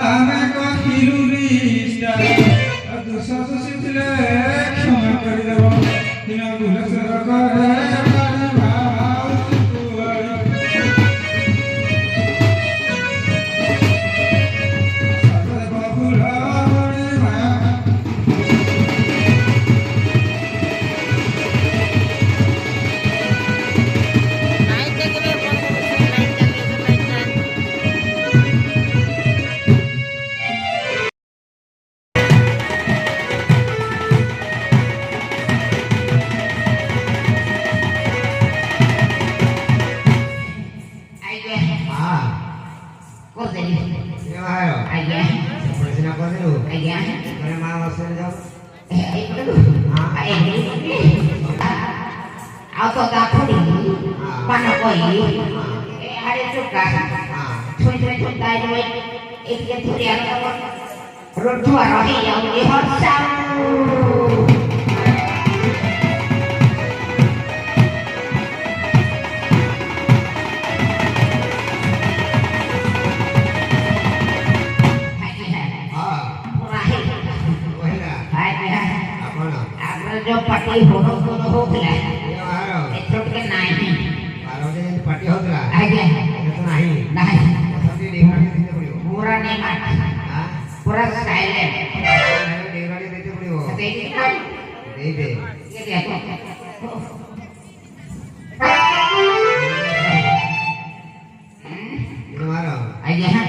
ଆମେ କହିଲୁ ନିଷ୍ଠା ଦୋଷ ଦୋଷିଥିଲେ କ୍ଷମା କରିଦେବ ଦିନ ଭୁଲେଶ୍ୱର କରେ auto takut ini mana koi ada juga cuy tay đuôi ít cái thứ đẹp rồi chua rồi thì giống như hot sao जो पट्टी होतला एथोट के नाही बारोजे पार्टी होतला आगे तो नाही नाही सबसे डेगाड़ी देते पड़ियो पूरा नहीं काट हां पूरा साइलेंट डेगाड़ी देते पड़ियो दे दे ये देखो ये मारो आगे हां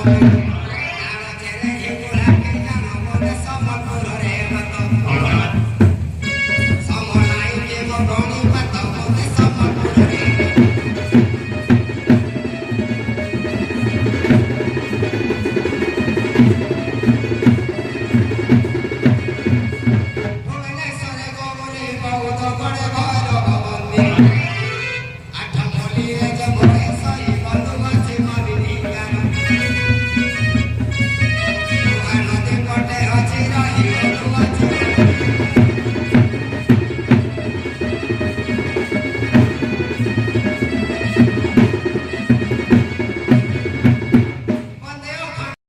Thank you.